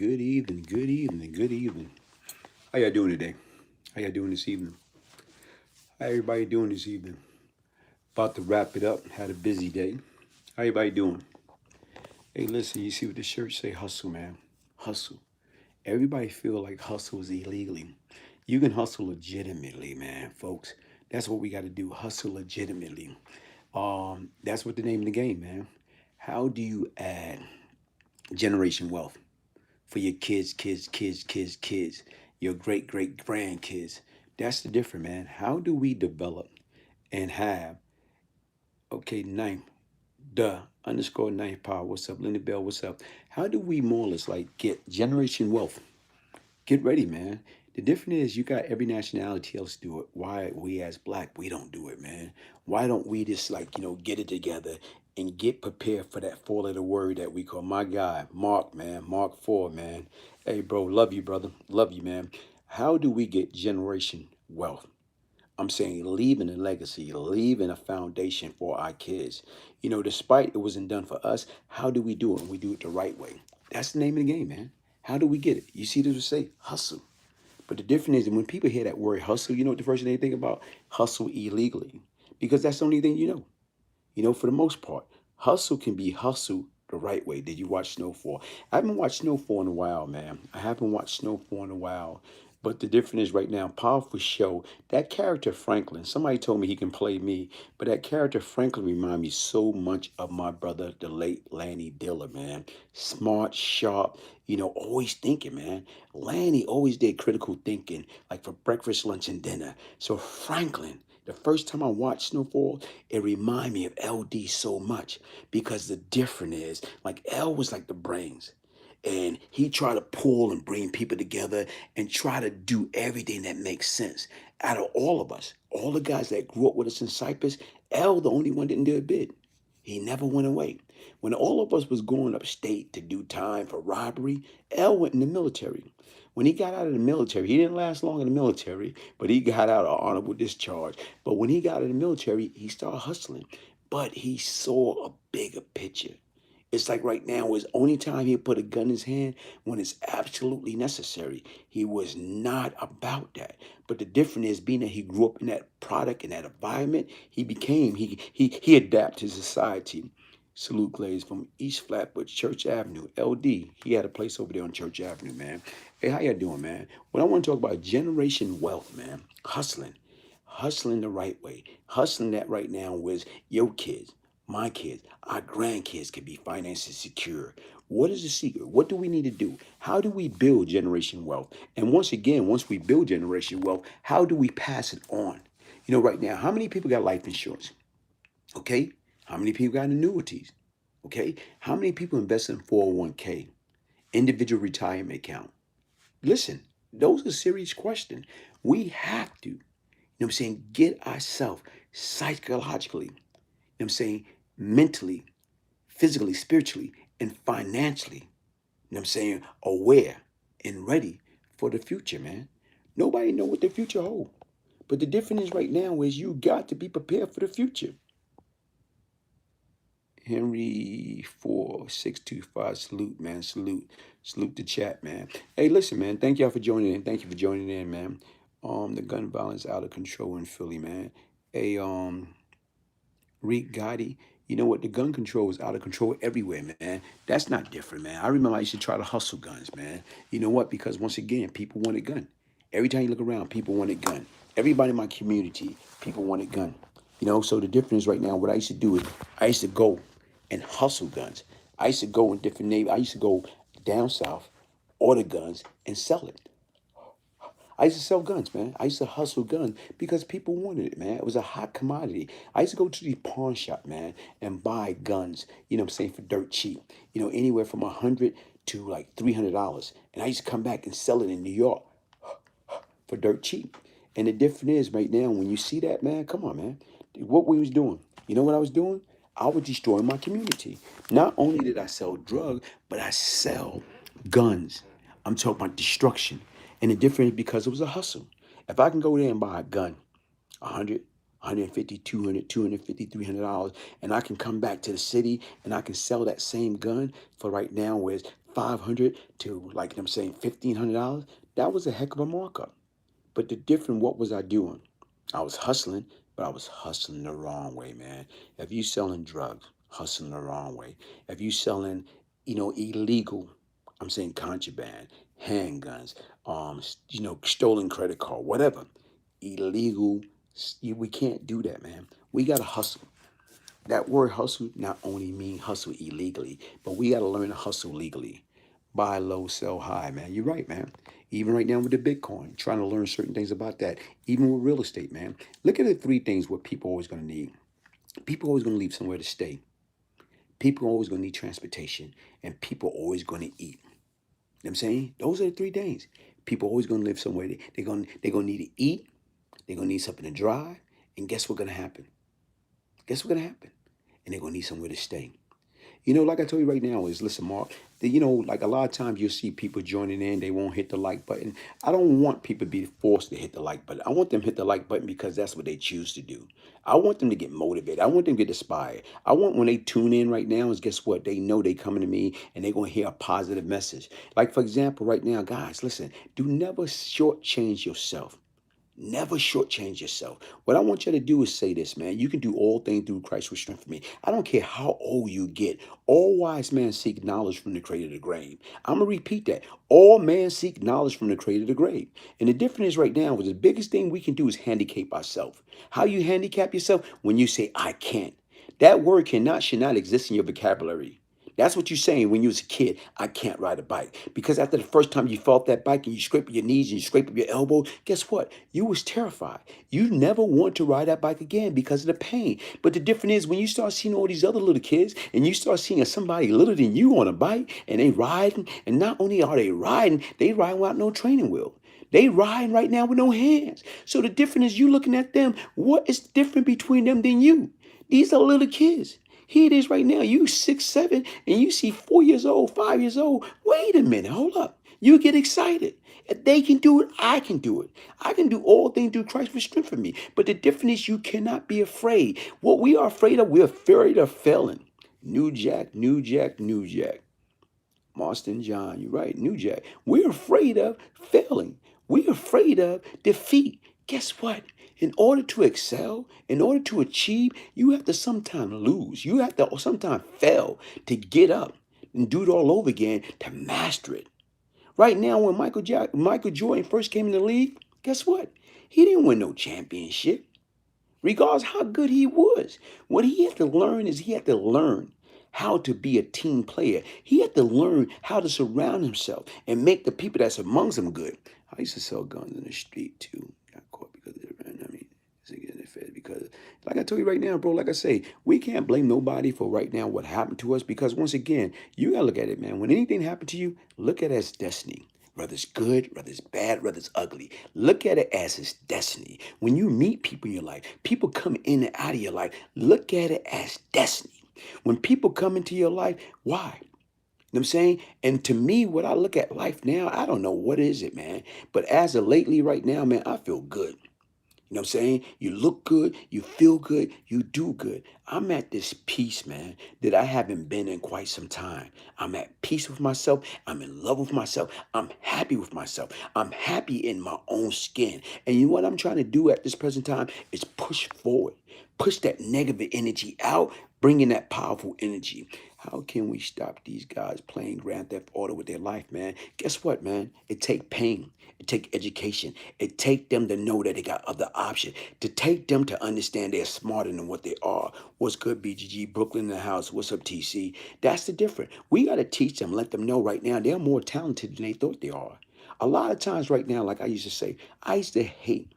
Good evening, good evening, good evening. How y'all doing today? How y'all doing this evening? How everybody doing this evening? About to wrap it up. Had a busy day. How everybody doing? Hey, listen, you see what the shirt say? Hustle, man. Hustle. Everybody feel like hustle is illegally. You can hustle legitimately, man, folks. That's what we got to do. Hustle legitimately. That's what the name of the game, man. How do you add generation wealth for your kids, your great grandkids? That's the difference, man. How do we develop and have, okay, ninth, _ninth power, what's up? Linda Bell, what's up? How do we more or less like get generation wealth? Get ready, man. The difference is you got every nationality else do it. Why we as black, we don't do it, man? Why don't we just like, get it together and get prepared for that four-letter word that we call my guy, Mark, man, Mark 4, man. Hey, bro, love you, brother. Love you, man. How do we get generation wealth? I'm saying leaving a legacy, leaving a foundation for our kids. Despite it wasn't done for us, how do we do it? And we do it the right way. That's the name of the game, man. How do we get it? You see this would say hustle. But the difference is when people hear that word hustle, you know what the first thing they think about? Hustle illegally. Because that's the only thing you know. For the most part, hustle can be hustle the right way. Did you watch Snowfall? I haven't watched Snowfall in a while, man. I haven't watched Snowfall in a while. But the difference is right now, powerful show. That character Franklin, somebody told me he can play me, but that character Franklin remind me so much of my brother, the late Lanny Diller, man. Smart, sharp, always thinking, man. Lanny always did critical thinking, like for breakfast, lunch, and dinner. So Franklin, the first time I watched Snowfall, it reminded me of LD so much because the difference is like L was like the brains. And he tried to pull and bring people together and try to do everything that makes sense. Out of all of us, all the guys that grew up with us in Cyprus, L, the only one didn't do a bid. He never went away. When all of us was going upstate to do time for robbery, L went in the military. When he got out of the military, he didn't last long in the military, but he got out of honorable discharge. But when he got out of the military, he started hustling. But he saw a bigger picture. It's like right now is only time he put a gun in his hand when it's absolutely necessary. He was not about that. But the difference is being that he grew up in that product and that environment, he adapted to society. Salute Glaze from East Flatbush, Church Avenue, LD. He had a place over there on Church Avenue, man. Hey, how you doing, man? What I want to talk about generation wealth, man. Hustling. Hustling the right way. Hustling that right now was your kids, my kids, our grandkids can be financially secure. What is the secret? What do we need to do? How do we build generation wealth? And once again, once we build generation wealth, how do we pass it on? Right now, how many people got life insurance? Okay. How many people got annuities? Okay. How many people invest in 401k, individual retirement account? Listen, those are serious questions. We have to, I'm saying, get ourselves psychologically, I'm saying, mentally, physically, spiritually, and financially, I'm saying, aware and ready for the future, man. Nobody know what the future holds. But the difference is right now is you got to be prepared for the future. Henry 4625, salute, man. Salute. Salute the chat, man. Hey, listen, man. Thank y'all for joining in. Thank you for joining in, man. The gun violence out of control in Philly, man. Hey, Reek Gotti, you know what? The gun control is out of control everywhere, man. That's not different, man. I remember I used to try to hustle guns, man. You know what? Because once again, people want a gun. Every time you look around, people want a gun. Everybody in my community, people want a gun. So the difference right now, what I used to do is I used to go and hustle guns. I used to go in different neighborhoods. I used to go down south, order guns, and sell it. I used to sell guns, man. I used to hustle guns because people wanted it, man. It was a hot commodity. I used to go to the pawn shop, man, and buy guns, what I'm saying, for dirt cheap. Anywhere from 100 to like $300. And I used to come back and sell it in New York for dirt cheap. And the difference is right now, when you see that, man, come on, man. What we was doing. You know what I was doing? I was destroying my community. Not only did I sell drugs, but I sell guns. I'm talking about destruction. And the difference is because it was a hustle. If I can go there and buy a gun, 100, 150, 200, 250, $300, and I can come back to the city and I can sell that same gun for right now where it's $500 to, like I'm saying, $1,500. That was a heck of a markup. But the difference, what was I doing? I was hustling, but I was hustling the wrong way, man. If you selling drugs, hustling the wrong way. If you selling, illegal, I'm saying contraband, handguns, stolen credit card, whatever, illegal, we can't do that, man. We gotta hustle. That word hustle not only mean hustle illegally, but we gotta learn to hustle legally. Buy low, sell high, man. You're right, man. Even right now with the Bitcoin, trying to learn certain things about that. Even with real estate, man. Look at the three things what people always gonna need. People always gonna leave somewhere to stay. People always gonna need transportation, and people always gonna eat. You know what I'm saying? Those are the three things. People always gonna live somewhere. They're gonna need to eat. They're gonna need something to drive. And guess what's gonna happen? Guess what's gonna happen? And they're gonna need somewhere to stay. Like I told you right now is, listen, Mark, like a lot of times you'll see people joining in, they won't hit the like button. I don't want people to be forced to hit the like button. I want them to hit the like button because that's what they choose to do. I want them to get motivated. I want them to get inspired. I want when they tune in right now is, guess what? They know they coming to me and they're going to hear a positive message. Like, for example, right now, guys, listen, do never shortchange yourself. Never shortchange yourself. What I want you to do is say this, man. You can do all things through Christ who strengthens me. I don't care how old you get. All wise men seek knowledge from the creator of the grave. I'm going to repeat that. All men seek knowledge from the creator of the grave. And the difference is right now, the biggest thing we can do is handicap ourselves. How you handicap yourself? When you say, I can't. That word should not exist in your vocabulary. That's what you're saying when you was a kid. I can't ride a bike. Because after the first time you felt that bike and you scrape your knees and you scrape up your elbow, guess what? You was terrified. You never want to ride that bike again because of the pain. But the difference is when you start seeing all these other little kids and you start seeing somebody littler than you on a bike and they riding, and not only are they riding without no training wheel. They riding right now with no hands. So the difference is you looking at them. What is different between them than you? These are little kids. Here it is right now. You 6'7", and you see 4 years old, 5 years old. Wait a minute, hold up. You get excited. If they can do it, I can do it. I can do all things through Christ who strengthens me. But the difference is you cannot be afraid. What we are afraid of, we're afraid of failing. New Jack, New Jack, New Jack. Marston John, you're right, New Jack. We're afraid of failing. We're afraid of defeat. Guess what? In order to excel, in order to achieve, you have to sometimes lose. You have to sometimes fail to get up and do it all over again to master it. Right now, when Michael Jordan first came in the league, guess what? He didn't win no championship. Regardless how good he was, what he had to learn is he had to learn how to be a team player. He had to learn how to surround himself and make the people that's amongst him good. I used to sell guns in the street too. Got caught because of it. I mean, because, like I told you right now, bro, like I say, we can't blame nobody for right now what happened to us because once again, you gotta look at it, man. When anything happened to you, look at it as destiny. Whether it's good, whether it's bad, whether it's ugly. Look at it as its destiny. When you meet people in your life, people come in and out of your life, look at it as destiny. When people come into your life, why? You know what I'm saying? And to me, what I look at life now, I don't know what is it, man. But as of lately right now, man, I feel good. You know what I'm saying? You look good, you feel good, you do good. I'm at this peace, man, that I haven't been in quite some time. I'm at peace with myself. I'm in love with myself. I'm happy with myself. I'm happy in my own skin. And you know what I'm trying to do at this present time is push forward. Push that negative energy out, bring in that powerful energy. How can we stop these guys playing Grand Theft Auto with their life, man? Guess what, man? It take pain. It take education. It take them to know that they got other options. To take them to understand they're smarter than what they are. What's good, BGG? Brooklyn in the house. What's up, TC? That's the difference. We got to teach them, let them know right now they're more talented than they thought they are. A lot of times right now, like I used to say, I used to hate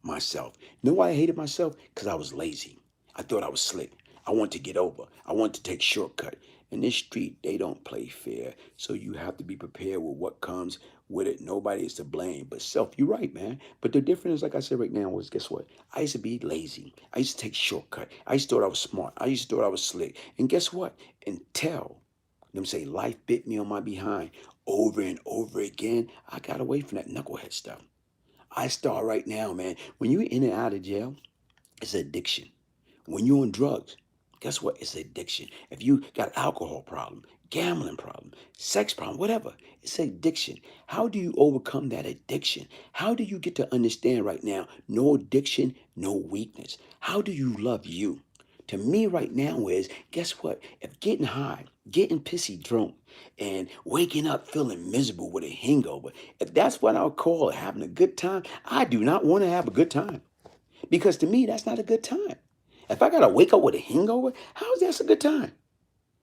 myself. You know why I hated myself? Because I was lazy. I thought I was slick. I want to get over. I want to take shortcut. In this street, they don't play fair. So you have to be prepared with what comes with it. Nobody is to blame but self. You're right, man. But the difference is, like I said right now, was guess what? I used to be lazy. I used to take shortcut. I used to thought I was smart. I used to thought I was slick. And guess what? Until them say life bit me on my behind over and over again, I got away from that knucklehead stuff. I start right now, man. When you're in and out of jail, it's addiction. When you're on drugs, guess what? It's addiction. If you got alcohol problem, gambling problem, sex problem, whatever, it's addiction. How do you overcome that addiction? How do you get to understand right now, no addiction, no weakness? How do you love you? To me right now is, guess what? If getting high, getting pissy drunk, and waking up feeling miserable with a hangover, if that's what I'll call having a good time, I do not want to have a good time. Because to me, that's not a good time. If I gotta wake up with a hangover, how is that a good time?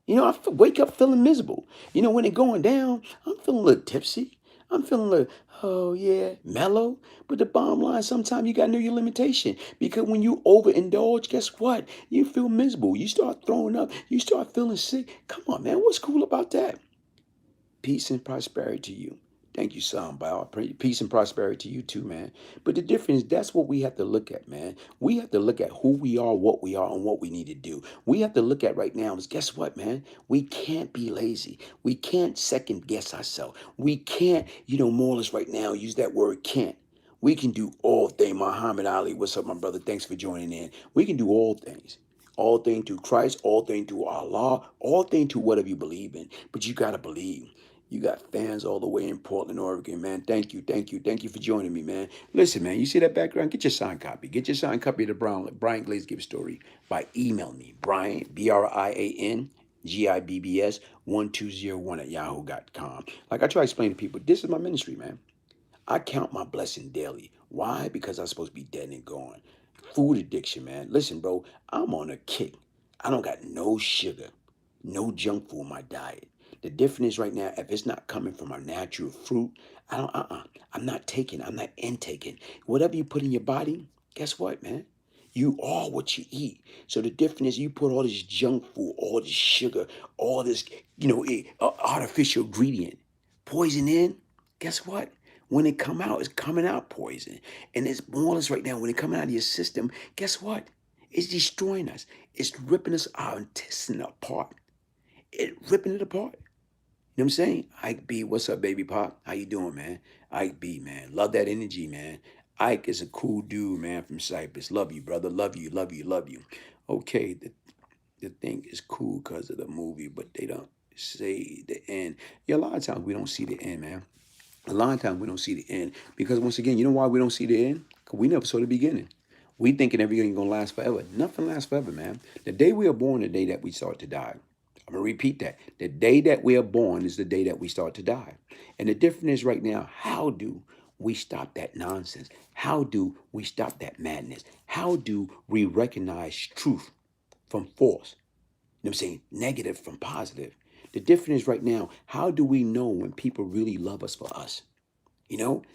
Wake up feeling miserable. When it's going down, I'm feeling a little tipsy. I'm feeling a little, oh yeah, mellow. But the bottom line, sometimes you gotta know your limitation. Because when you overindulge, guess what? You feel miserable. You start throwing up. You start feeling sick. Come on, man. What's cool about that? Peace and prosperity to you. Thank you, Soundbow. Peace and prosperity to you too, man. But the difference, that's what we have to look at, man. We have to look at who we are, and what we need to do. We have to look at right now is, guess what, man? We can't be lazy. We can't second guess ourselves. We can't, more or less right now, use that word can't. We can do all things. Muhammad Ali, what's up, my brother? Thanks for joining in. We can do all things. All things through Christ, all things through Allah, all things through whatever you believe in. But you got to believe. You got fans all the way in Portland, Oregon, man. Thank you, thank you, thank you for joining me, man. Listen, man, you see that background? Get your signed copy. Get your signed copy of the Brian Glaze Gibbs story by emailing me, Brian, BRIAN, GIBBS 1201 at yahoo.com. Like I try to explain to people, this is my ministry, man. I count my blessing daily. Why? Because I'm supposed to be dead and gone. Food addiction, man. Listen, bro, I'm on a kick. I don't got no sugar, no junk food in my diet. The difference is right now, if it's not coming from a natural fruit, I'm not intaking. Whatever you put in your body, guess what, man? You are what you eat. So the difference is you put all this junk food, all this sugar, all this, artificial ingredient, poison in, guess what? When it come out, it's coming out poison. And it's more or less right now, when it coming out of your system, guess what? It's destroying us. It's ripping us our intestine apart. It's ripping it apart. You know what I'm saying? Ike B, what's up, baby pop? How you doing, man? Ike B, man. Love that energy, man. Ike is a cool dude, man, from Cyprus. Love you, brother. Love you, love you, love you. Okay, the thing is cool because of the movie, but they don't say the end. Yeah, a lot of times we don't see the end, man. A lot of times we don't see the end because once again, you know why we don't see the end? Because we never saw the beginning. We thinking everything gonna last forever. Nothing lasts forever, man. The day we are born, the day that we start to die. I'm gonna repeat that. The day that we are born is the day that we start to die. And the difference is right now, how do we stop that nonsense? How do we stop that madness? How do we recognize truth from false? You know what I'm saying? Negative from positive. The difference is right now, how do we know when people really love us for us?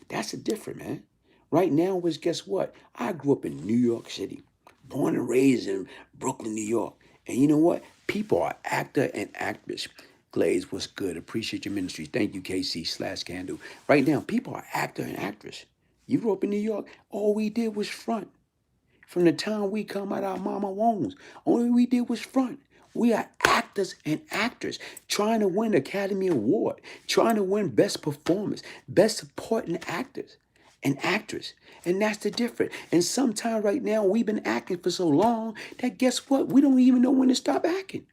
That's the difference, man. Right now is, guess what? I grew up in New York City, born and raised in Brooklyn, New York. And you know what? People are actor and actress. Glaze, what's good? Appreciate your ministry. Thank you, KC/Candle. Right now, people are actor and actress. You grew up in New York, all we did was front. From the time we come out our mama wombs, only we did was front. We are actors and actors trying to win Academy Award, trying to win Best Performance, Best Supporting Actors and Actress. And that's the difference. And sometime right now, we've been acting for so long that guess what? We don't even know when to stop acting.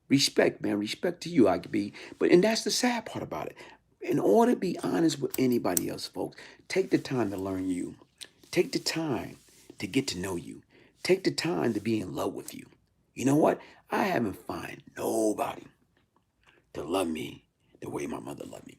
Respect, man. Respect to you, I could be. And that's the sad part about it. In order to be honest with anybody else, folks, take the time to learn you. Take the time to get to know you. Take the time to be in love with you. You know what? I haven't found nobody to love me the way my mother loved me.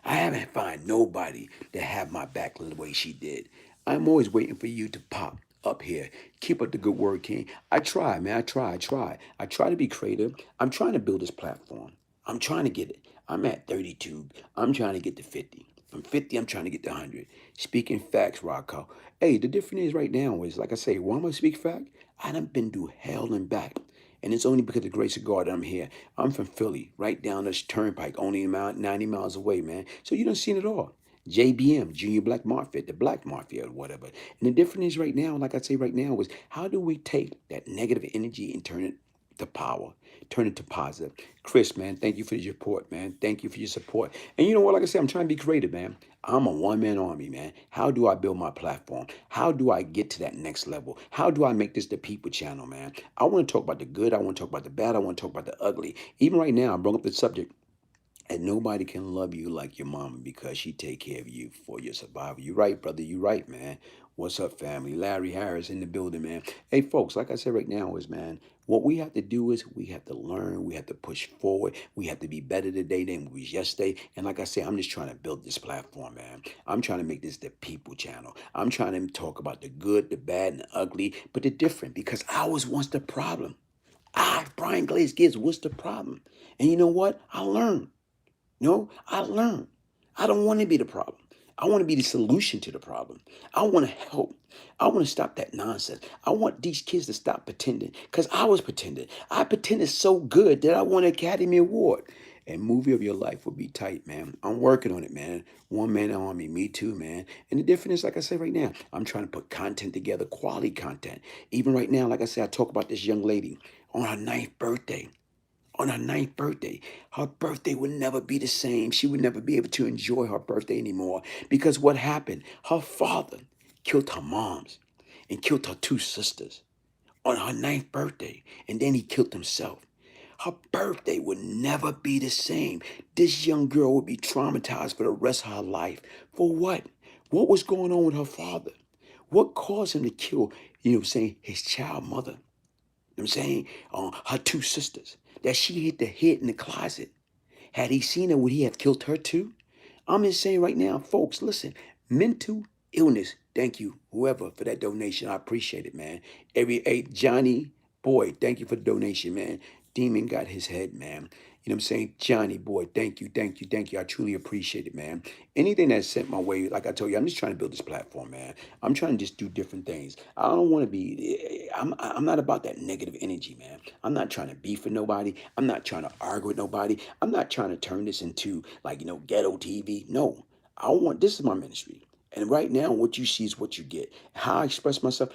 I haven't found nobody to have my back the way she did. I'm always waiting for you to pop up here. Keep up the good work, King. I try, man. I try. I try to be creative. I'm trying to build this platform. I'm trying to get it. I'm at 32. I'm trying to get to 50. From 50, I'm trying to get to 100. Speaking facts, Rocco. Hey, the difference is right now is, like I say, why am I speak fact? I done been through hell and back. And it's only because of the grace of God that I'm here. I'm from Philly, right down this turnpike, only about 90 miles away, man. So you done seen it all. JBM, Junior Black Mafia, the Black Mafia or whatever. And the difference is right now, like I say right now, is how do we take that negative energy and turn it to power? Turn it to positive. Chris, man, thank you for your support, man. Thank you for your support. And you know what? Like I said, I'm trying to be creative, man. I'm a one-man army, man. How do I build my platform? How do I get to that next level? How do I make this the people channel, man? I want to talk about the good. I want to talk about the bad. I want to talk about the ugly. Even right now, I brought up the subject. And nobody can love you like your mama because she take care of you for your survival. You right, brother. You right, man. What's up, family? Larry Harris in the building, man. Hey, folks, like I said right now is, man, what we have to do is we have to learn. We have to push forward. We have to be better today than we was yesterday. And like I said, I'm just trying to build this platform, man. I'm trying to make this the people channel. I'm trying to talk about the good, the bad, and the ugly, but the different because I was once the problem. Brian Glaze Gibbs was the problem. And you know what? I learned. No, I learned. I don't want to be the problem. I want to be the solution to the problem. I want to help. I want to stop that nonsense. I want these kids to stop pretending because I was pretending. I pretended so good that I won an Academy Award. And movie of your life would be tight, man. I'm working on it, man. One man army, me too, man. And the difference is, like I said right now, I'm trying to put content together, quality content. Even right now, like I said, I talk about this young lady on her ninth birthday on her ninth birthday. Her birthday would never be the same. She would never be able to enjoy her birthday anymore because what happened? Her father killed her moms and killed her two sisters on her ninth birthday, and then he killed himself. Her birthday would never be the same. This young girl would be traumatized for the rest of her life. For what? What was going on with her father? What caused him to kill, saying, his child mother? I'm saying, her two sisters that she hit the head in the closet. Had he seen her, would he have killed her too? I'm just saying right now, folks, listen, mental illness. Thank you, whoever, for that donation. I appreciate it, man. Hey, Johnny, boy, thank you for the donation, man. Demon got his head, man. You know what I'm saying? Johnny, boy, thank you, thank you, thank you. I truly appreciate it, man. Anything that's sent my way, like I told you, I'm just trying to build this platform, man. I'm trying to just do different things. I don't want to be, I'm not about that negative energy, man. I'm not trying to beef with nobody. I'm not trying to argue with nobody. I'm not trying to turn this into like, ghetto TV. No, this is my ministry. And right now, what you see is what you get. How I express myself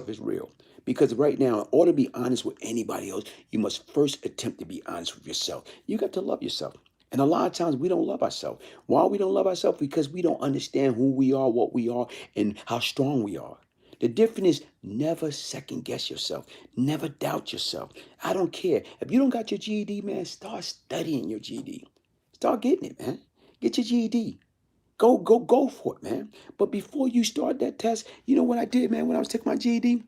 is real. Because right now, in order to be honest with anybody else, you must first attempt to be honest with yourself. You got to love yourself. And a lot of times we don't love ourselves. Why we don't love ourselves? Because we don't understand who we are, what we are, and how strong we are. The difference is never second guess yourself. Never doubt yourself. I don't care. If you don't got your GED, man, start studying your GED. Start getting it, man. Get your GED. Go for it, man. But before you start that test, you know what I did, man, when I was taking my GED?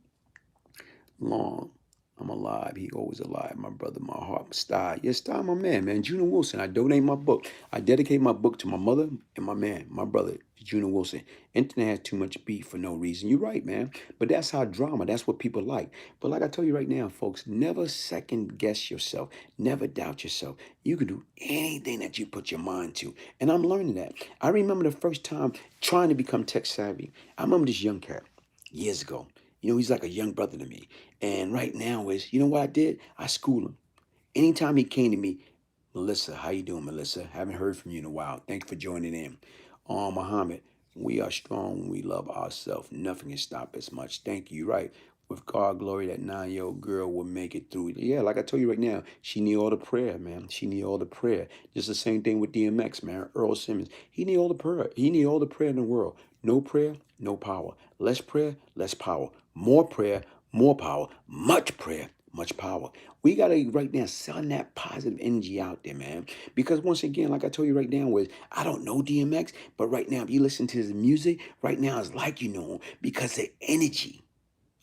Long. I'm alive. He always alive. My brother, my heart, my style. Yes, style, my man. Juno Wilson. I donate my book. I dedicate my book to my mother and my man, my brother, Juno Wilson. Internet has too much beef for no reason. You're right, man. But that's how drama. That's what people like. But like I tell you right now, folks, never second guess yourself. Never doubt yourself. You can do anything that you put your mind to. And I'm learning that. I remember the first time trying to become tech savvy. I remember this young cat years ago. He's like a young brother to me. And right now is, you know what I did? I school him. Anytime he came to me, Melissa, how you doing, Melissa? Haven't heard from you in a while. Thank you for joining in. Muhammad, we are strong when we love ourselves. Nothing can stop us much. Thank you. Right. With God glory, that 9-year-old girl will make it through. Yeah, like I told you right now, she need all the prayer, man. She need all the prayer. Just the same thing with DMX, man. Earl Simmons. He need all the prayer. He need all the prayer in the world. No prayer, no power. Less prayer, less power. More prayer, more power. Much prayer, much power. We got to right now send that positive energy out there, man. Because once again, like I told you right now, I don't know DMX, but right now, if you listen to his music, right now it's like you know him because the energy.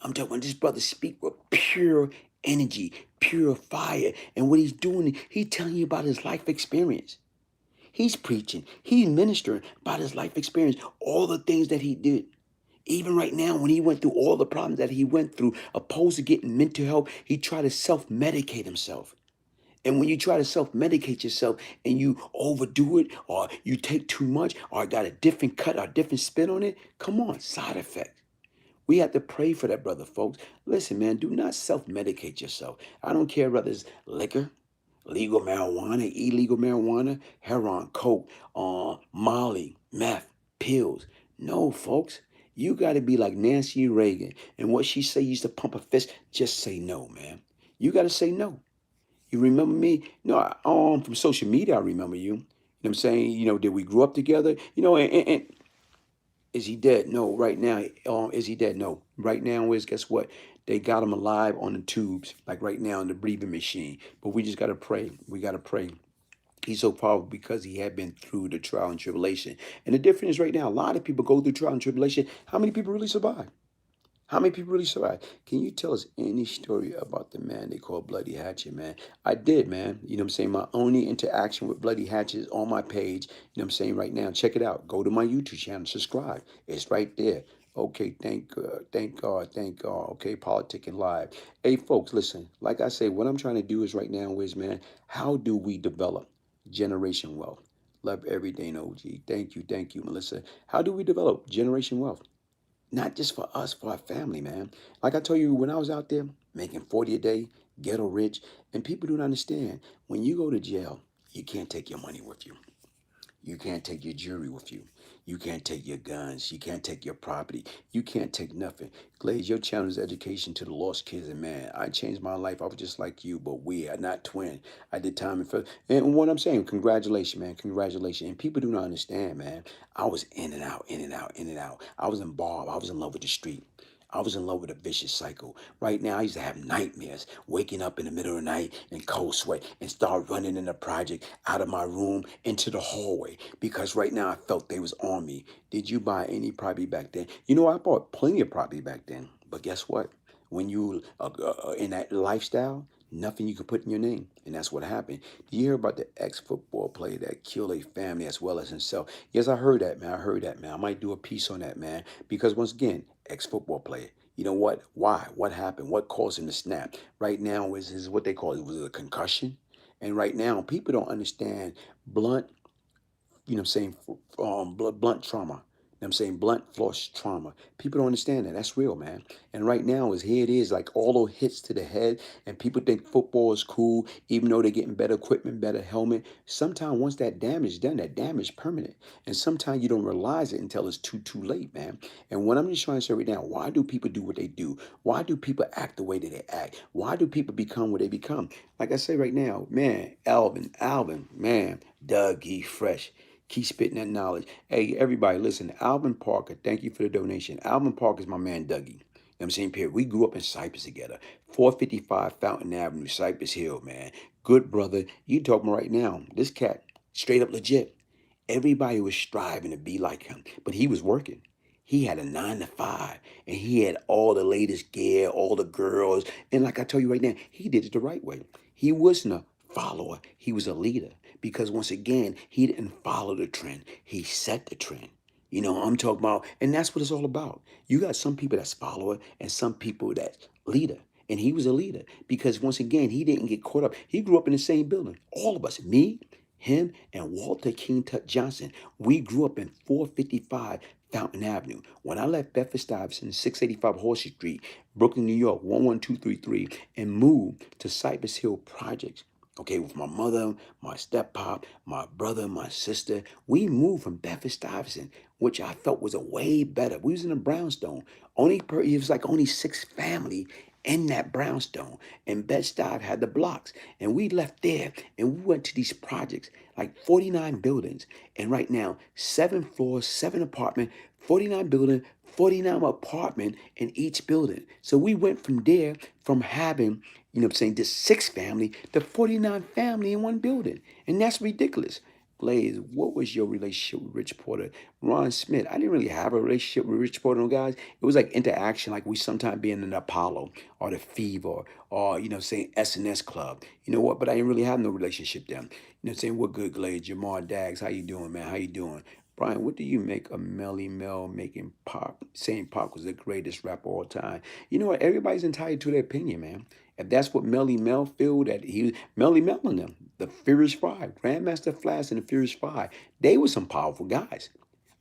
I'm talking about this brother speak with pure energy, pure fire. And what he's doing, he's telling you about his life experience. He's preaching, he's ministering about his life experience, all the things that he did. Even right now, when he went through all the problems that he went through, opposed to getting mental help, he tried to self-medicate himself. And when you try to self-medicate yourself and you overdo it or you take too much or got a different cut or a different spin on it, come on, side effects. We have to pray for that, brother, folks. Listen, man, do not self-medicate yourself. I don't care whether it's liquor, legal marijuana, illegal marijuana, heroin, coke, Molly, meth, pills. No, folks. You got to be like Nancy Reagan. And what she say used to pump a fist, just say no, man. You got to say no. You remember me? No, from social media, I remember you. You know what I'm saying? Did we grow up together? And is he dead? No. Right now, is he dead? No. Right now is, guess what? They got him alive on the tubes, like right now in the breathing machine. But we just gotta pray. We gotta pray. He's so powerful because he had been through the trial and tribulation. And the difference is right now, a lot of people go through trial and tribulation. How many people really survive? How many people really survive? Can you tell us any story about the man they call Bloody Hatchet, man? I did, man. You know what I'm saying? My only interaction with Bloody Hatchet is on my page. You know what I'm saying? Right now, check it out. Go to my YouTube channel, subscribe. It's right there. Okay, thank God, thank God, thank God. Okay, politicking live. Hey, folks, listen. Like I say, what I'm trying to do is right now is, man, how do we develop generation wealth? Love everything, OG. Thank you, Melissa. How do we develop generation wealth? Not just for us, for our family, man. Like I told you, when I was out there making 40 a day, ghetto rich, and people don't understand, when you go to jail, you can't take your money with you. You can't take your jewelry with you. You can't take your guns. You can't take your property. You can't take nothing. Glaze, your channel is education to the lost kids. And man, I changed my life. I was just like you, but we are not twin. I did time and what I'm saying, congratulations, man. Congratulations. And people do not understand, man. I was in and out, in and out, in and out. I was involved. I was in love with the street. I was in love with a vicious cycle. Right now, I used to have nightmares, waking up in the middle of the night in cold sweat and start running in the project out of my room into the hallway because right now I felt they was on me. Did you buy any property back then? I bought plenty of property back then. But guess what? When you in that lifestyle, nothing you can put in your name. And that's what happened. Did you hear about the ex-football player that killed a family as well as himself? Yes, I heard that, man. I heard that, man. I might do a piece on that, man. Because once again, ex-football player. You know what? Why? What happened? What caused him to snap? Right now is what they call it. Was it a concussion? And right now, people don't understand blunt, I'm saying, blunt trauma. I'm saying blunt force trauma. People don't understand that. That's real, man. And right now is here it is, like all those hits to the head, and people think football is cool, even though they're getting better equipment, better helmet. Sometimes once that damage is done, that damage is permanent. And sometimes you don't realize it until it's too late, man. And what I'm just trying to say right now, why do people do what they do? Why do people act the way that they act? Why do people become what they become? Like I say right now, man, Alvin, man, Doug, he fresh. Keep spitting that knowledge. Hey, everybody, listen. Alvin Parker, thank you for the donation. Alvin Parker is my man, Dougie. You know what I'm saying, Pierre? We grew up in Cypress together. 455 Fountain Avenue, Cypress Hill, man. Good brother. You talking right now. This cat, straight up legit. Everybody was striving to be like him, but he was working. He had a 9 to 5, and he had all the latest gear, all the girls. And like I tell you right now, he did it the right way. He wasn't a follower, he was a leader. Because once again, he didn't follow the trend, he set the trend. I'm talking about, and that's what it's all about. You got some people that's follower and some people that's leader. And he was a leader because once again, he didn't get caught up. He grew up in the same building. All of us, me, him, and Walter King Tut Johnson, we grew up in 455 Fountain Avenue. When I left Bedford-Stuyvesant, 685 Horsey Street, Brooklyn, New York, 11233, and moved to Cypress Hill Projects, okay, with my mother, my step-pop, my brother, my sister, we moved from Bedford-Stuyvesant, which I felt was a way better. We was in a brownstone. It was like only 6 family in that brownstone. And Bed-Stuy had the blocks. And we left there and we went to these projects, like 49 buildings. And right now, 7 floors, 7 apartment, 49 building, 49 apartment in each building. So we went from there, from having, this 6 family to 49 family in one building. And that's ridiculous. Glaze, what was your relationship with Rich Porter? Ron Smith, I didn't really have a relationship with Rich Porter, guys. It was like interaction, like we sometimes be in an Apollo or the Fever or, saying S&S Club. You know what? But I didn't really have no relationship then. Saying, what good, Glaze? Jamar Daggs, how you doing, man? How you doing? Brian, what do you make of Melly Mel making Pac, saying Pac was the greatest rapper of all time? You know what? Everybody's entitled to their opinion, man. If that's what Melly Mel feel, that Melly Mel and them, the Furious Five, Grandmaster Flash and the Furious Five, they were some powerful guys.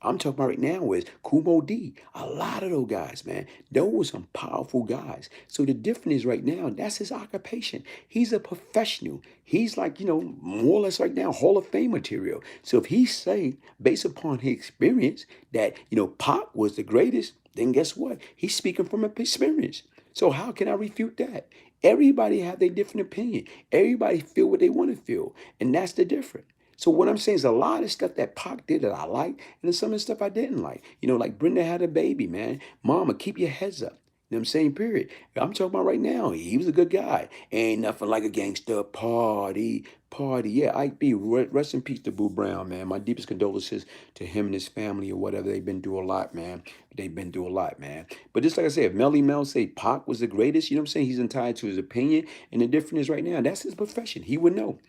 I'm talking about right now is Kumo D. A lot of those guys, man. Those were some powerful guys. So the difference is right now, that's his occupation. He's a professional. He's like, more or less right now, Hall of Fame material. So if he say, based upon his experience, that, Pac was the greatest, then guess what? He's speaking from experience. So how can I refute that? Everybody have their different opinion. Everybody feel what they want to feel, and that's the difference. So what I'm saying is a lot of stuff that Pac did that I like, and then some of the stuff I didn't like. Like Brenda had a baby, man. Mama, keep your heads up. You know what I'm saying? Period. I'm talking about right now. He was a good guy. Ain't nothing like a gangster party. Party. Yeah, Ike B. Rest in peace to Boo Brown, man. My deepest condolences to him and his family or whatever. They've been through a lot, man. They've been through a lot, man. But just like I said, if Melly Mel say Pac was the greatest, you know what I'm saying? He's entitled to his opinion. And the difference is right now, that's his profession. He would know.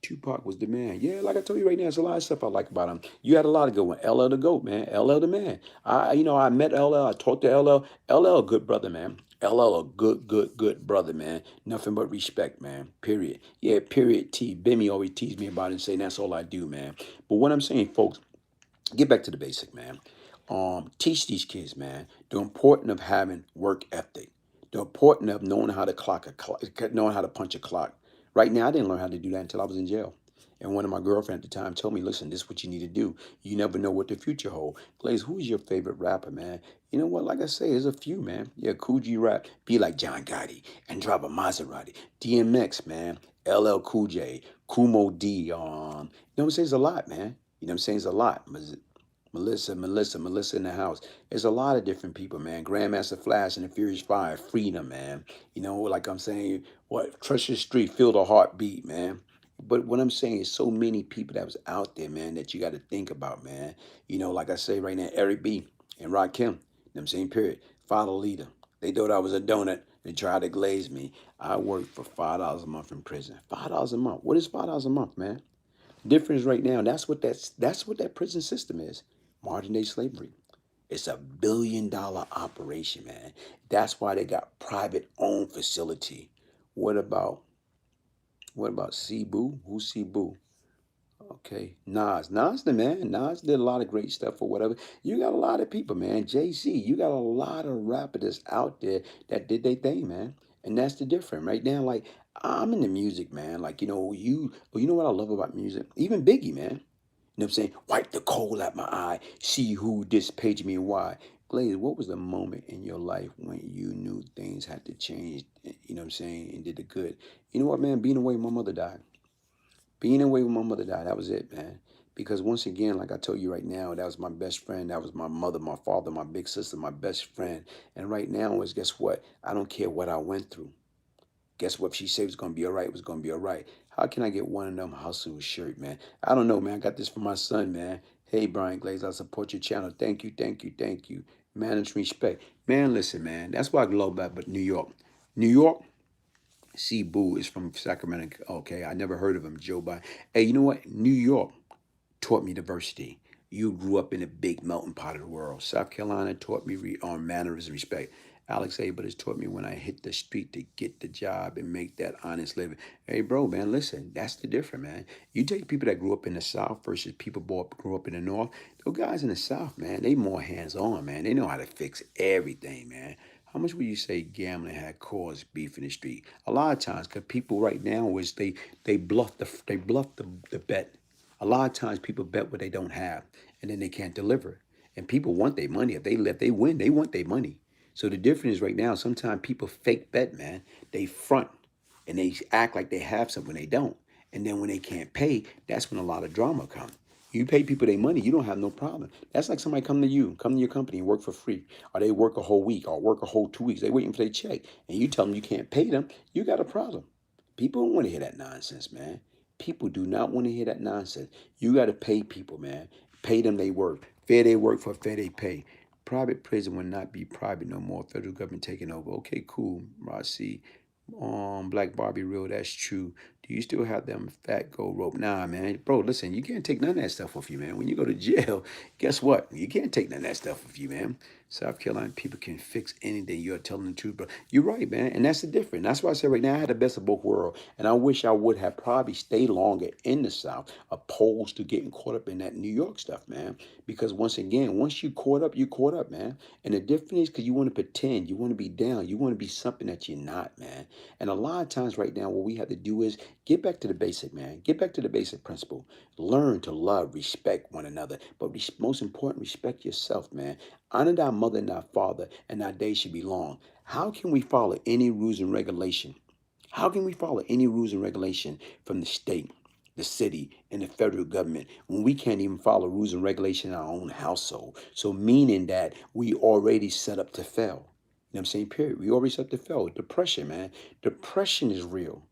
Tupac was the man. Yeah, like I told you right now, there's a lot of stuff I like about him. You had a lot of good one. LL the GOAT, man. LL the man. I met LL. I talked to LL. LL a good brother, man. LL a good brother, man. Nothing but respect, man. Period. Yeah, period. T. Bimmy always teased me about it and saying that's all I do, man. But what I'm saying, folks, get back to the basic, man. Teach these kids, man, the importance of having work ethic, the importance of knowing how to knowing how to punch a clock. Right now, I didn't learn how to do that until I was in jail. And one of my girlfriends at the time told me, listen, this is what you need to do. You never know what the future holds. Glaze, who's your favorite rapper, man? You know what? Like I say, there's a few, man. Yeah, Cool G rap. Be like John Gotti and drive a Maserati. DMX, man. LL Cool J. Kumo D. You know what I'm saying? It's a lot, man. You know what I'm saying? It's a lot. Melissa in the house. There's a lot of different people, man. Grandmaster Flash and the Furious Five, Freedom, man. Like I'm saying, what Treasure Street, Feel the Heartbeat, man. But what I'm saying is so many people that was out there, man, that you got to think about, man. Like I say right now, Eric B. and Rakim. You know what I'm saying? Period. Follow leader. They thought I was a donut. They tried to glaze me. I worked for $5 a month in prison. $5 a month. What is $5 a month, man? Difference right now. That's what that prison system is. Modern day slavery. It's $1 billion operation, man. That's why they got private owned facility. What about Cebu? Who's Cebu? Okay, Nas the man. Nas did a lot of great stuff or whatever. You got a lot of people, man. JC, you got a lot of rappers out there that did their thing, man. And that's the difference right now. Like I'm into music, man. Like you know what I love about music? Even Biggie, man. You know what I'm saying? Wipe the coal out my eye. See who dispaged me and why. Glaze, what was the moment in your life when you knew things had to change? You know what I'm saying? And did the good. You know what, man? Being away, my mother died. Being away when my mother died, that was it, man. Because once again, like I told you right now, that was my best friend. That was my mother, my father, my big sister, my best friend. And right now is guess what? I don't care what I went through. Guess what? If she said it was gonna be all right, it was gonna be all right. How can I get one of them hustle shirt, man? I don't know, man. I got this for my son, man. Hey, Brian Glaze, I support your channel. Thank you, thank you, thank you. Man, it's respect. Man, listen, man. That's why I love about but New York. New York, C. Boo is from Sacramento. Okay, I never heard of him, Joe Biden. Hey, you know what? New York taught me diversity. You grew up in a big melting pot of the world. South Carolina taught me on manners and respect. Alex A. but it's taught me when I hit the street to get the job and make that honest living. Hey, bro, man, listen, that's the difference, man. You take people that grew up in the South versus people grew up in the North. Those guys in the South, man, they more hands-on, man. They know how to fix everything, man. How much would you say gambling had caused beef in the street? A lot of times, because people right now is they bluff the bet. A lot of times people bet what they don't have, and then they can't deliver. And people want their money. If they win, they want their money. So the difference is right now, sometimes people fake bet, man. They front and they act like they have something when they don't. And then when they can't pay, that's when a lot of drama comes. You pay people their money, you don't have no problem. That's like somebody come to your company and work for free, or they work a whole week, or work a whole 2 weeks. They waiting for their check, and you tell them you can't pay them. You got a problem. People don't want to hear that nonsense, man. People do not want to hear that nonsense. You got to pay people, man. Pay them they work. Fair they work for fair they pay. Private prison will not be private no more. Federal government taking over. Okay, cool, Rossi. Black Barbie real, that's true. Do you still have them fat gold rope? Nah, man. Bro, listen, you can't take none of that stuff off you, man. When you go to jail, guess what? You can't take none of that stuff off you, man. South Carolina people can fix anything. You're telling the truth, bro. You're right, man. And that's the difference. That's why I say right now I had the best of both worlds. And I wish I would have probably stayed longer in the South, opposed to getting caught up in that New York stuff, man. Because once again, once you caught up, man. And the difference is because you want to pretend, you want to be down, you want to be something that you're not, man. And a lot of times right now, what we have to do is get back to the basic, man. Get back to the basic principle. Learn to love, respect one another. But most important, respect yourself, man. Honor thy mother and our father, and our days should be long. How can we follow any rules and regulation? How can we follow any rules and regulation from the state, the city, and the federal government when we can't even follow rules and regulation in our own household? So meaning that we already set up to fail. You know what I'm saying? Period. We already set up to fail. Depression, man. Depression is real.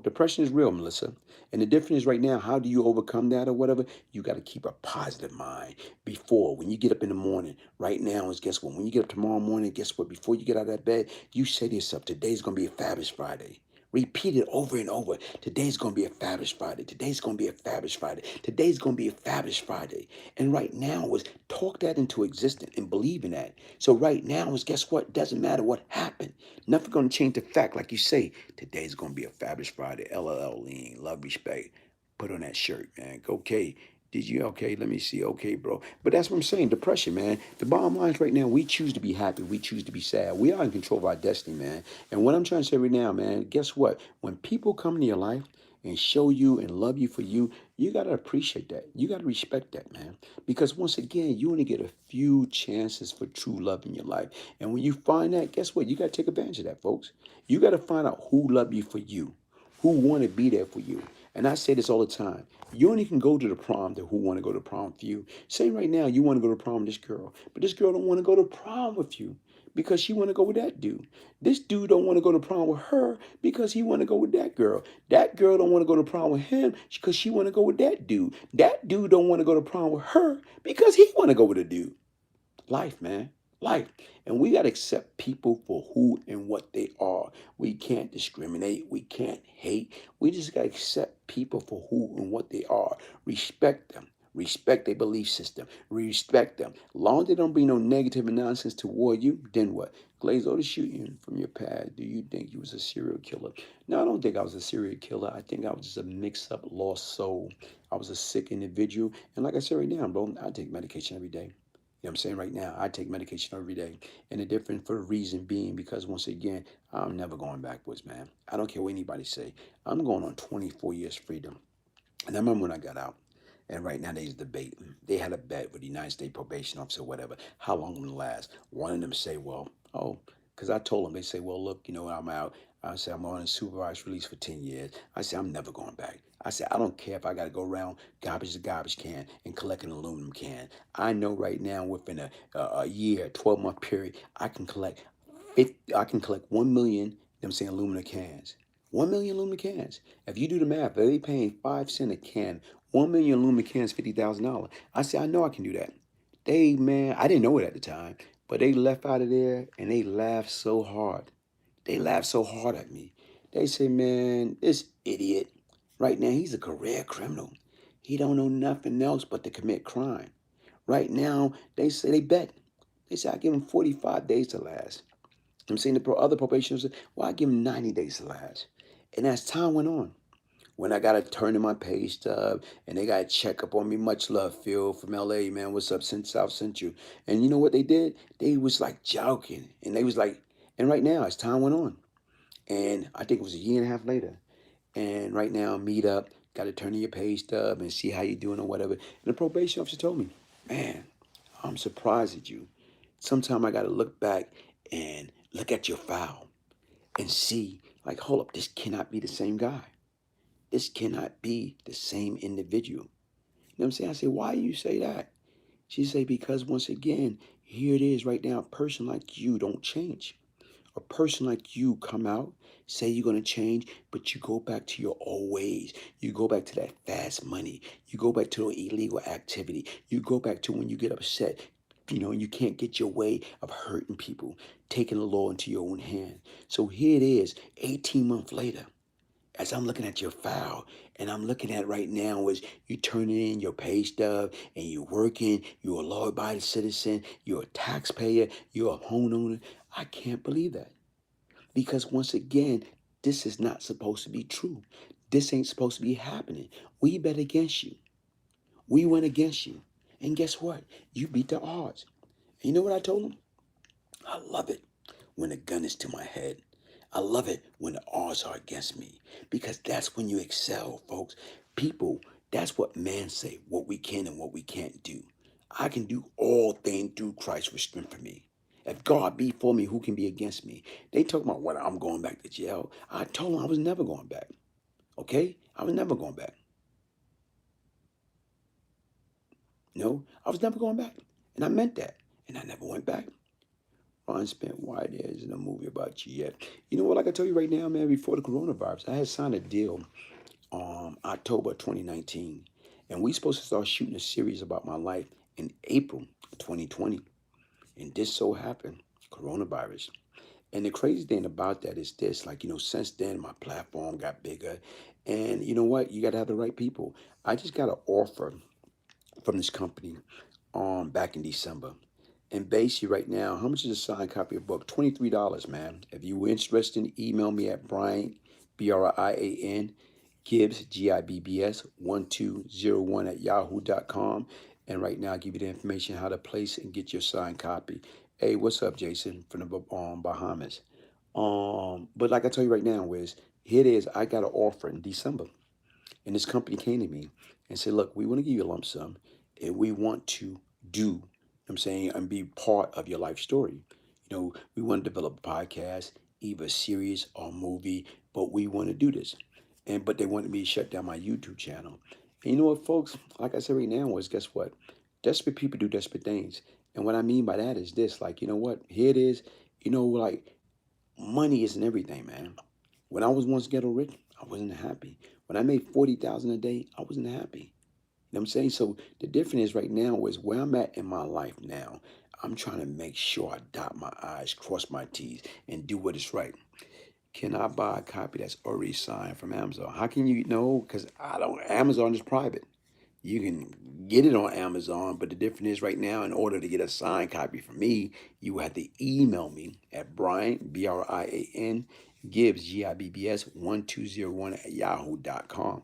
Depression is real, Melissa. And the difference is right now, how do you overcome that or whatever? You got to keep a positive mind before, when you get up in the morning. Right now is, guess what? When you get up tomorrow morning, guess what? Before you get out of that bed, you say to yourself, today's going to be a fabulous Friday. Repeat it over and over. Today's going to be a fabulous Friday. Today's going to be a fabulous Friday. Today's going to be a fabulous Friday. And right now is talk that into existence and believe in that. So right now is, guess what? Doesn't matter what happened. Nothing going to change the fact. Like you say, today's going to be a fabulous Friday. LLL, lean, love, respect. Put on that shirt, man. Okay. Did you? Okay, let me see. Okay, bro. But that's what I'm saying. Depression, man. The bottom line is right now, we choose to be happy. We choose to be sad. We are in control of our destiny, man. And what I'm trying to say right now, man, guess what? When people come into your life and show you and love you for you, you got to appreciate that. You got to respect that, man. Because once again, you only get a few chances for true love in your life. And when you find that, guess what? You got to take advantage of that, folks. You got to find out who love you for you, who want to be there for you. And I say this all the time. You only can go to the prom to who want to go to prom with you. Say right now you want to go to prom with this girl, but this girl don't want to go to prom with you because she want to go with that dude. This dude don't want to go to prom with her because he want to go with that girl. That girl don't want to go to prom with him because she want to go with that dude. That dude don't want to go to prom with her because he want to go with a dude. Life, man. Life. And we got to accept people for who and what they are. We can't discriminate. We can't hate. We just got to accept people for who and what they are. Respect them. Respect their belief system. Respect them. Long as they don't bring no negative and nonsense toward you, then what? Glaze, to shoot you from your pad. Do you think you was a serial killer? No, I don't think I was a serial killer. I think I was just a mixed up, lost soul. I was a sick individual. And like I said right now, bro, I take medication every day. You know what I'm saying? Right now, I take medication every day. And the difference for the reason being because, once again, I'm never going backwards, man. I don't care what anybody say. I'm going on 24 years freedom. And I remember when I got out. And right now, they's debating. They had a bet with the United States probation officer or whatever, how long it would last. One of them say, well, because I told them, they say, well, look, I'm out. I said, I'm on a supervised release for 10 years. I said, I'm never going back. I said, I don't care if I got to go around garbage to garbage can and collect an aluminum can. I know right now within a year, 12-month period, I can collect 1 million, aluminum cans. 1 million aluminum cans. If you do the math, they paying 5 cents a can. 1 million aluminum cans, $50,000. I said, I know I can do that. Man, I didn't know it at the time, but they left out of there and they laughed so hard. They laughed so hard at me. They say, man, this idiot, right now, he's a career criminal. He don't know nothing else but to commit crime. Right now, they say they bet. They say I give him 45 days to last. I'm saying the other probationers said, well, I give him 90 days to last. And as time went on, when I got to turn in my pay stub and they got to check up on me, much love, Phil from LA, man, what's up, since South Central. And you know what they did? They was like joking. And they was like, and right now, as time went on, and I think it was a year and a half later, and right now, meet up, got to turn in your pay stub and see how you're doing or whatever. And the probation officer told me, man, I'm surprised at you. Sometimes I got to look back and look at your file and see, like, hold up, this cannot be the same guy. This cannot be the same individual. You know what I'm saying? I say, why do you say that? She say, because once again, here it is right now, a person like you don't change. A person like you come out, say you're going to change, but you go back to your old ways. You go back to that fast money. You go back to the illegal activity. You go back to when you get upset, you can't get your way of hurting people, taking the law into your own hand. So here it is, 18 months later, as I'm looking at your file, and I'm looking at right now is you turning in your pay stub and you're working, you're a law-abiding citizen, you're a taxpayer, you're a homeowner. I can't believe that. Because once again, this is not supposed to be true. This ain't supposed to be happening. We bet against you. We went against you. And guess what? You beat the odds. And you know what I told them? I love it when a gun is to my head. I love it when the odds are against me because that's when you excel, folks. People, that's what men say, what we can and what we can't do. I can do all things through Christ which strengthens me. If God be for me, who can be against me? They talk about what I'm going back to jail. I told them I was never going back. Okay? I was never going back. No, I was never going back. And I meant that. And I never went back. Ron spent wide there's no movie about you yet. You know what? Like I tell you right now, man, before the coronavirus, I had signed a deal October 2019. And we supposed to start shooting a series about my life in April 2020. And this so happened, coronavirus. And the crazy thing about that is this, like, since then my platform got bigger. And you know what? You got to have the right people. I just got an offer from this company back in December. And basically right now, how much is a signed copy of a book? $23, man. If you were interested, email me at Brian, Brian, Gibbs, Gibbs, 1201 at yahoo.com. And right now, I'll give you the information how to place and get your signed copy. Hey, what's up, Jason, from the Bahamas? But like I tell you right now, Wiz, here it is. I got an offer in December. And this company came to me and said, look, we want to give you a lump sum and we want to do, I'm saying, and be part of your life story. We want to develop a podcast, either a series or a movie, but we want to do this. But they wanted me to shut down my YouTube channel. And you know what, folks? Like I said right now, is guess what? Desperate people do desperate things. And what I mean by that is this, like, you know what? Here it is. Like money isn't everything, man. When I was once ghetto rich, I wasn't happy. When I made 40,000 a day, I wasn't happy. You know what I'm saying? So the difference is right now is where I'm at in my life now. I'm trying to make sure I dot my I's, cross my T's, and do what is right. Can I buy a copy that's already signed from Amazon? How can you know? Because I don't. Amazon is private. You can get it on Amazon, but the difference is right now, in order to get a signed copy from me, you have to email me at Brian, Brian, Gibbs, Gibbs, 1201 at yahoo.com.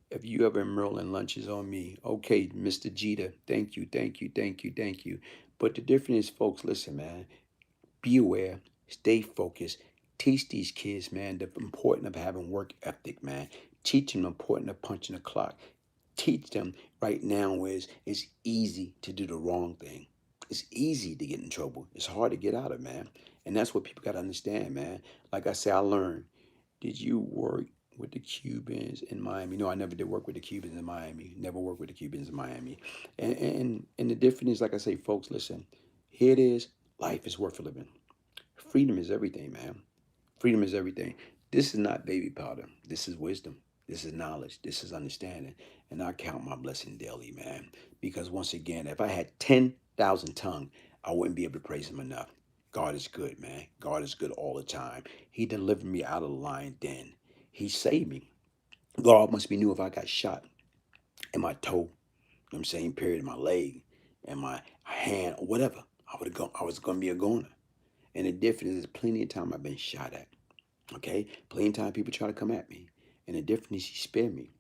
If you ever Merlin lunches on me, okay, Mr. Jeter, thank you, thank you, thank you, thank you. But the difference is, folks, listen, man, be aware, stay focused, teach these kids, man, the importance of having work ethic, man. Teach them the importance of punching the clock. Teach them right now is it's easy to do the wrong thing. It's easy to get in trouble. It's hard to get out of, man. And that's what people got to understand, man. Like I said, I learned. Did you work with the Cubans in Miami? No, I never did work with the Cubans in Miami. Never worked with the Cubans in Miami. And the difference is, like I say, folks, listen. Here it is. Life is worth living. Freedom is everything, man. Freedom is everything. This is not baby powder. This is wisdom. This is knowledge. This is understanding. And I count my blessing daily, man. Because once again, if I had 10,000 tongues, I wouldn't be able to praise him enough. God is good, man. God is good all the time. He delivered me out of the lion den. He saved me. God must be knew if I got shot in my toe, you know what I'm saying, period, in my leg, and my hand, or whatever, I was gonna be a goner. And the difference is plenty of time I've been shot at. Okay? Plenty of time people try to come at me. And the difference is he spared me.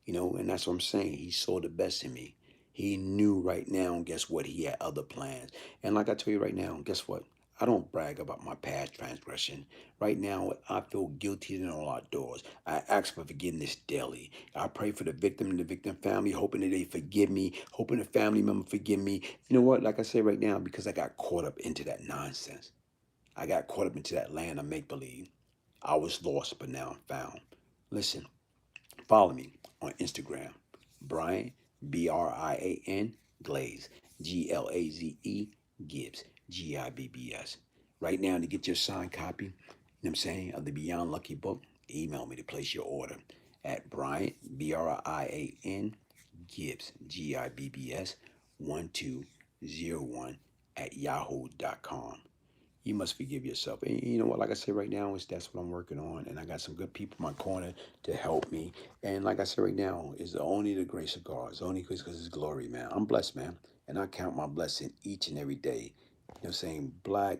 And that's what I'm saying. He saw the best in me. He knew right now, guess what? He had other plans. And like I tell you right now, guess what? I don't brag about my past transgression. Right now, I feel guilty in all outdoors. I ask for forgiveness daily. I pray for the victim and the victim family, hoping that they forgive me, hoping the family member forgive me. You know what? Like I say right now, because I got caught up into that nonsense. I got caught up into that land of make believe. I was lost, but now I'm found. Listen, follow me on Instagram, Brian, Brian, Glaze, Glaze, Gibbs, Gibbs. Right now, to get your signed copy, what I'm saying, of the Beyond Lucky book, email me to place your order at Brian, Brian, Gibbs, Gibbs, 1201 at yahoo.com. You must forgive yourself. And you know what? Like I said right now, is that's what I'm working on. And I got some good people in my corner to help me. And like I said right now, is only the grace of God. It's only because His glory, man. I'm blessed, man. And I count my blessing each and every day. You know what I'm saying? Black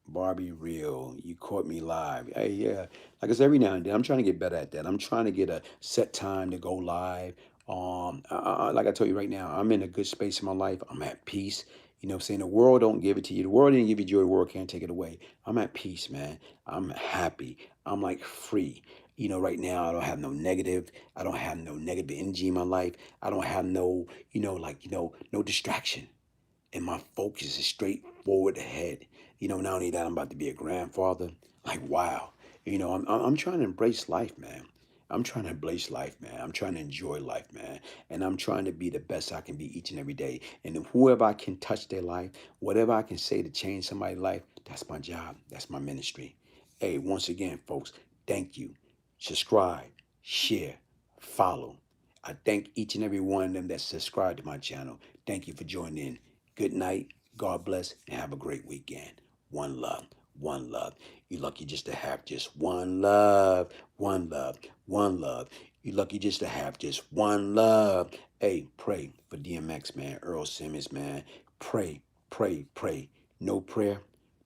Barbie real. You caught me live. Hey, yeah. Like I said, every now and then, I'm trying to get better at that. I'm trying to get a set time to go live. Like I told you right now, I'm in a good space in my life. I'm at peace. You know what I'm saying? The world don't give it to you. The world didn't give you joy. The world can't take it away. I'm at peace, man. I'm happy. I'm like free. Right now I don't have no negative. I don't have no negative energy in my life. I don't have no, no distraction. and my focus is straight forward ahead. Not only that, I'm about to be a grandfather. Like, wow. I'm trying to embrace life, man. I'm trying to embrace life, man. I'm trying to enjoy life, man. And I'm trying to be the best I can be each and every day. And whoever I can touch their life, whatever I can say to change somebody's life, that's my job. That's my ministry. Hey, once again, folks, thank you. Subscribe, share, follow. I thank each and every one of them that subscribe to my channel. Thank you for joining in. Good night. God bless and have a great weekend. One love. One love. You're lucky just to have just one love. One love. One love. You're lucky just to have just one love. Hey, pray for DMX, man. Earl Simmons, man. Pray, pray, pray. No prayer,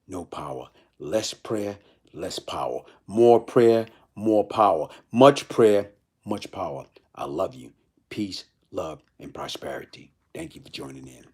no power. Less prayer, less power. More prayer, more power. Much prayer, much power. I love you. Peace, love, and prosperity. Thank you for joining in.